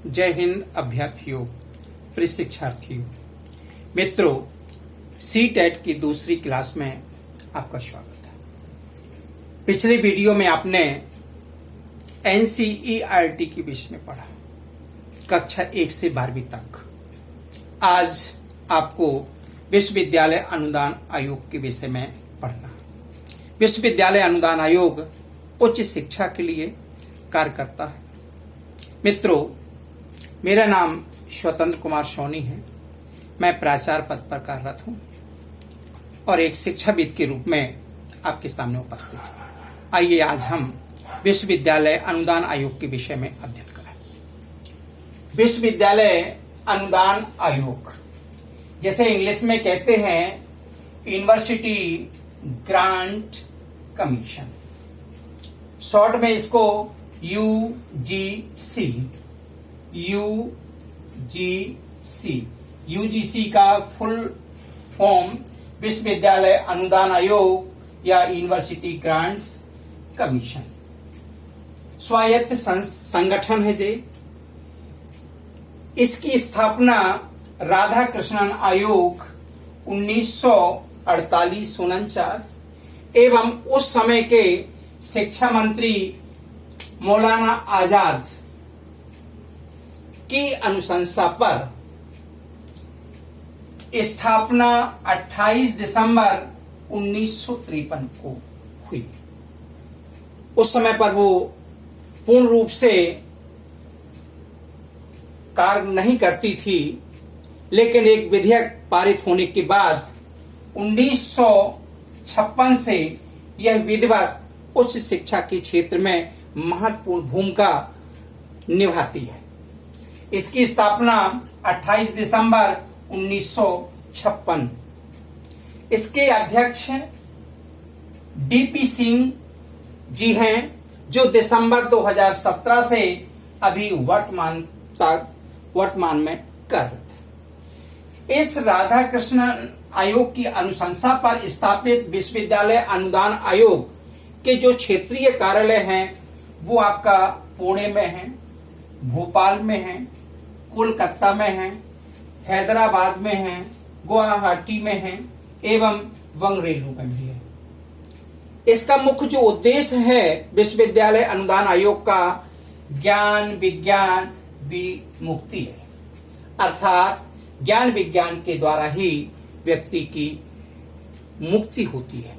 जय हिंद अभ्यर्थियों, प्रिय शिक्षार्थियों, मित्रों, सी-टेट की दूसरी क्लास में आपका स्वागत है। पिछले वीडियो में आपने एनसीईआरटी के विषय में पढ़ा, कक्षा 1 से 12वीं तक। आज आपको विश्वविद्यालय अनुदान आयोग के विषय में पढ़ना है। विश्वविद्यालय अनुदान आयोग उच्च शिक्षा के लिए कार्य करता है। मित्रों, मेरा नाम स्वतंत्र कुमार सोनी है। मैं प्राचार्य पद पर कार्यरत हूँ और एक शिक्षाविद के रूप में आपके सामने उपस्थित हूँ। आइए आज हम विश्वविद्यालय अनुदान आयोग के विषय में अध्ययन करें। विश्वविद्यालय अनुदान आयोग, जैसे इंग्लिश में कहते हैं यूनिवर्सिटी ग्रांट कमीशन, शॉर्ट में इसको यूजीसी का फुल फॉर्म विश्वविद्यालय अनुदान आयोग या यूनिवर्सिटी ग्रांट्स कमीशन। स्वायत्त संगठन है जे। इसकी स्थापना राधा कृष्णन आयोग 1948-49 एवं उस समय के शिक्षा मंत्री मौलाना आजाद की अनुशंसा पर स्थापना 28 दिसंबर 1953 को हुई। उस समय पर वो पूर्ण रूप से कार्य नहीं करती थी, लेकिन एक विधेयक पारित होने के बाद 1956 से यह विधिवत उच्च शिक्षा के क्षेत्र में महत्वपूर्ण भूमिका निभाती है। इसकी स्थापना 28 दिसंबर 1956। इसके अध्यक्ष डीपी सिंह जी हैं, जो दिसंबर 2017 से अभी वर्तमान में कार्यरत है। इस राधा कृष्णन आयोग की अनुशंसा पर स्थापित विश्वविद्यालय अनुदान आयोग के जो क्षेत्रीय कार्यालय हैं वो आपका पुणे में है, भोपाल में है, कोलकाता में है, हैदराबाद में है, गुवाहाटी में है एवं बंगलुरु में भी है। इसका मुख्य जो उद्देश्य है विश्वविद्यालय अनुदान आयोग का ज्ञान विज्ञान विमुक्ति है, अर्थात ज्ञान विज्ञान के द्वारा ही व्यक्ति की मुक्ति होती है,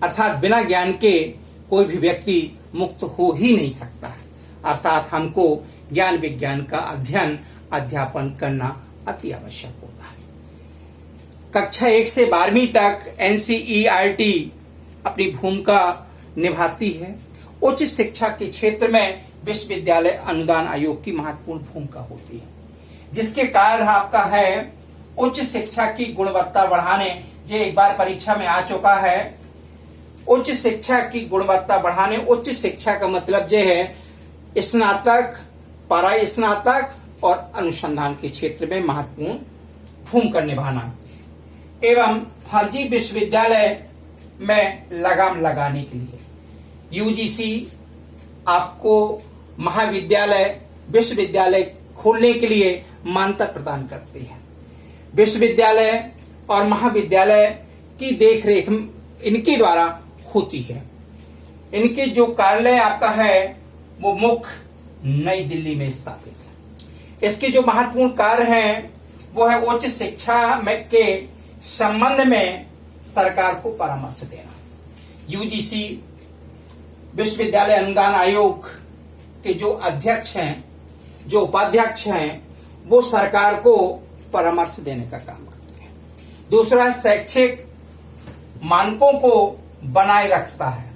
अर्थात बिना ज्ञान के कोई भी व्यक्ति मुक्त हो ही नहीं सकता है। अर्थात हमको ज्ञान विज्ञान का अध्ययन अध्यापन करना अति आवश्यक होता है। कक्षा 1 से 12वीं तक एनसीईआरटी अपनी भूमिका निभाती है। उच्च शिक्षा के क्षेत्र में विश्वविद्यालय अनुदान आयोग की महत्वपूर्ण भूमिका होती है, जिसके कारण आपका है उच्च शिक्षा की गुणवत्ता बढ़ाने। जो एक बार परीक्षा में आ चुका है, उच्च शिक्षा की गुणवत्ता बढ़ाने। उच्च शिक्षा का मतलब जो है स्नातक, परास्नातक और अनुसंधान के क्षेत्र में महत्वपूर्ण भूमिका निभाना एवं फर्जी विश्वविद्यालय में लगाम लगाने के लिए यूजीसी आपको महाविद्यालय, विश्वविद्यालय खोलने के लिए मान्यता प्रदान करती है। विश्वविद्यालय और महाविद्यालय की देखरेख इनके द्वारा होती है। इनके जो कार्यालय आपका है वो मुख्य नई दिल्ली में स्थापित है। इसके जो महत्वपूर्ण कार्य हैं वो है उच्च शिक्षा में के संबंध में सरकार को परामर्श देना। यूजीसी विश्वविद्यालय अनुदान आयोग के जो अध्यक्ष हैं, जो उपाध्यक्ष हैं, वो सरकार को परामर्श देने का काम करते हैं। दूसरा, शैक्षिक मानकों को बनाए रखता है।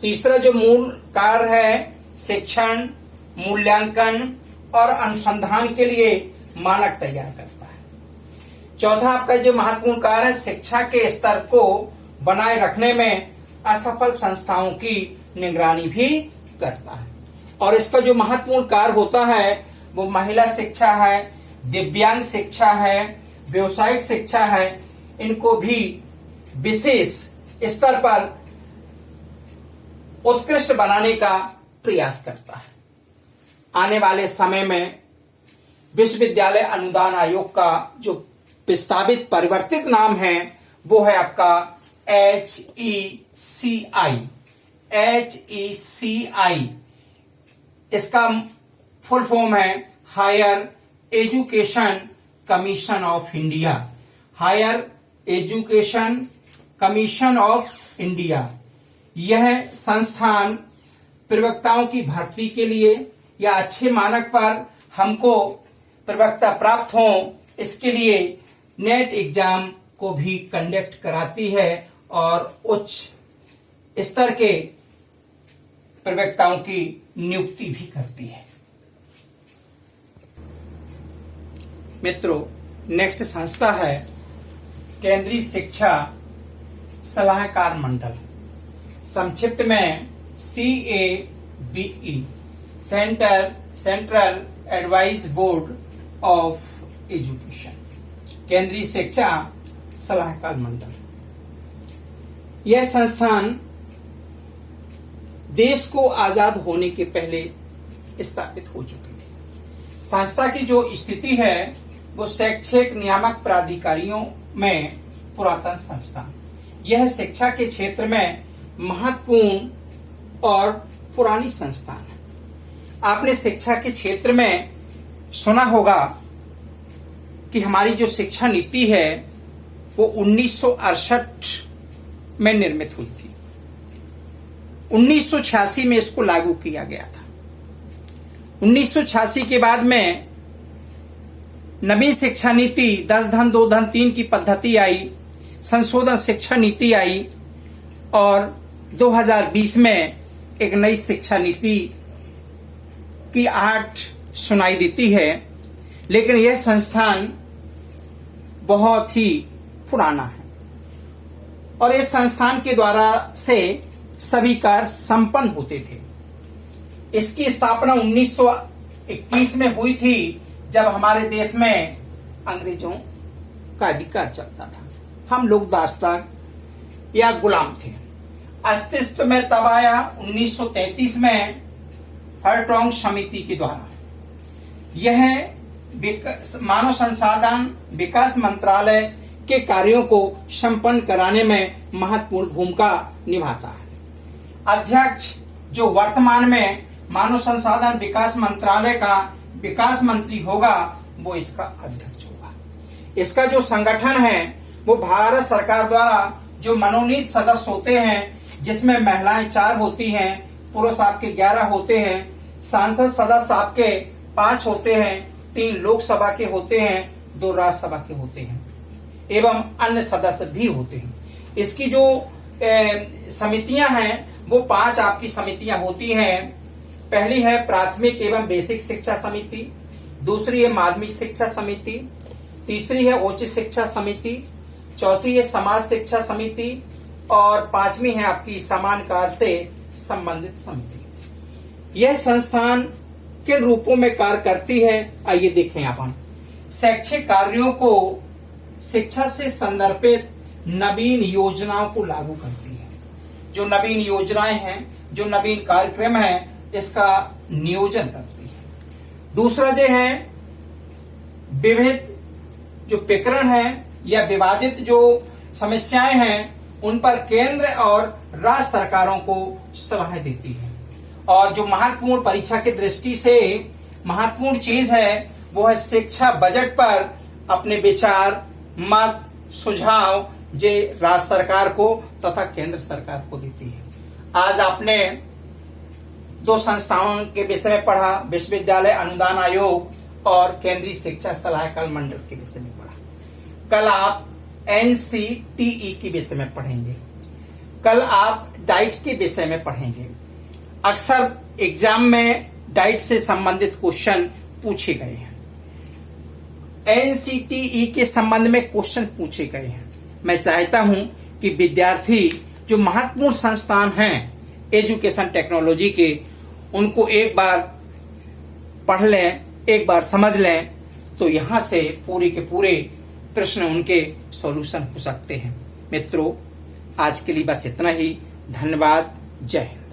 तीसरा जो मूल कार्य है शिक्षण, मूल्यांकन और अनुसंधान के लिए मानक तैयार करता है। चौथा आपका जो महत्वपूर्ण कार्य है शिक्षा के स्तर को बनाए रखने में असफल संस्थाओं की निगरानी भी करता है। और इसका जो महत्वपूर्ण कार्य होता है वो महिला शिक्षा है, दिव्यांग शिक्षा है, व्यवसायिक शिक्षा है, इनको भी विशेष स्तर पर उत्कृष्ट बनाने का प्रयास करता है। आने वाले समय में विश्वविद्यालय अनुदान आयोग का जो प्रस्तावित परिवर्तित नाम है वो है आपका HECI। इसका फुल फॉर्म है higher education commission of India. Higher education commission of India. यह संस्थान प्रवक्ताओं की भर्ती के लिए या अच्छे मानक पर हमको प्रवक्ता प्राप्त हो, इसके लिए नेट एग्जाम को भी कंडक्ट कराती है और उच्च स्तर के प्रवक्ताओं की नियुक्ति भी करती है। मित्रों, नेक्स्ट संस्था है केंद्रीय शिक्षा सलाहकार मंडल, संक्षिप्त में CABE, central advice board of education. केंद्रीय शिक्षा सलाहकार मंडल यह संस्थान देश को आजाद होने के पहले स्थापित हो चुकी थी। संस्था की जो स्थिति है वो शैक्षिक नियामक प्राधिकारियों में पुरातन संस्थान। यह शिक्षा के क्षेत्र में महत्वपूर्ण और पुरानी संस्थान है। आपने शिक्षा के क्षेत्र में सुना होगा कि हमारी जो शिक्षा नीति है वो 1968 में निर्मित हुई थी। 1986 में इसको लागू किया गया था। 1986 के बाद में नवीन शिक्षा नीति 10-2-3 की पद्धति आई, संशोधन शिक्षा नीति आई और 2020 में एक नई शिक्षा नीति की आहट सुनाई देती है। लेकिन यह संस्थान बहुत ही पुराना है और इस संस्थान के द्वारा से सभी कार्य संपन्न होते थे। इसकी स्थापना 1921 में हुई थी, जब हमारे देश में अंग्रेजों का अधिकार चलता था। हम लोग दास्तान या गुलाम थे। अस्तित्व में तब आया 1933 में हर्टोग समिति के द्वारा। यह मानव संसाधन विकास मंत्रालय के कार्यों को संपन्न कराने में महत्वपूर्ण भूमिका निभाता है। अध्यक्ष जो वर्तमान में मानव संसाधन विकास मंत्रालय का विकास मंत्री होगा वो इसका अध्यक्ष होगा। इसका जो संगठन है वो भारत सरकार द्वारा जो मनोनीत सदस्य होते हैं, जिसमें महिलाएं 4 होती हैं, पुरुष आपके 11 होते हैं, सांसद सदस्य आपके 5 होते हैं, 3 लोकसभा के होते हैं, 2 राज्यसभा के होते हैं एवं अन्य सदस्य भी होते हैं। इसकी जो समितियां हैं वो 5 आपकी समितियां होती हैं। पहली है प्राथमिक एवं बेसिक शिक्षा समिति, दूसरी है माध्यमिक शिक्षा समिति, तीसरी है उच्च शिक्षा समिति, चौथी है समाज शिक्षा समिति और 5वीं है आपकी समान कार्य से संबंधित समिति। यह संस्थान किन रूपों में कार्य करती है आइए देखें। अपन शैक्षिक कार्यों को शिक्षा से संदर्भित नवीन योजनाओं को लागू करती है। जो नवीन योजनाएं हैं, जो नवीन कार्यक्रम है, इसका नियोजन करती है। दूसरा जो है विविध जो प्रकरण है या विवादित जो समस्याएं हैं उन पर केंद्र और राज्य सरकारों को सलाह देती है। और जो महत्वपूर्ण परीक्षा की दृष्टि से महत्वपूर्ण चीज है वो है शिक्षा बजट पर अपने विचार मत सुझाव जे राज्य सरकार को तथा केंद्र सरकार को देती है। आज आपने 2 संस्थाओं के विषय में पढ़ा, विश्वविद्यालय अनुदान आयोग और केंद्रीय शिक्षा सलाहकार मंडल के विषय में पढ़ा। कल आप NCTE के विषय में पढ़ेंगे, कल आप डाइट के विषय में पढ़ेंगे। अक्सर एग्जाम में डाइट से संबंधित क्वेश्चन पूछे गए हैं, NCTE के संबंध में क्वेश्चन पूछे गए हैं। मैं चाहता हूं कि विद्यार्थी जो महत्वपूर्ण संस्थान हैं एजुकेशन टेक्नोलॉजी के, उनको एक बार पढ़ लें, एक बार समझ लें, तो यहां से पूरे के पूरे प्रश्न उनके सॉल्यूशन हो सकते हैं। मित्रों, आज के लिए बस इतना ही। धन्यवाद। जय हिंद।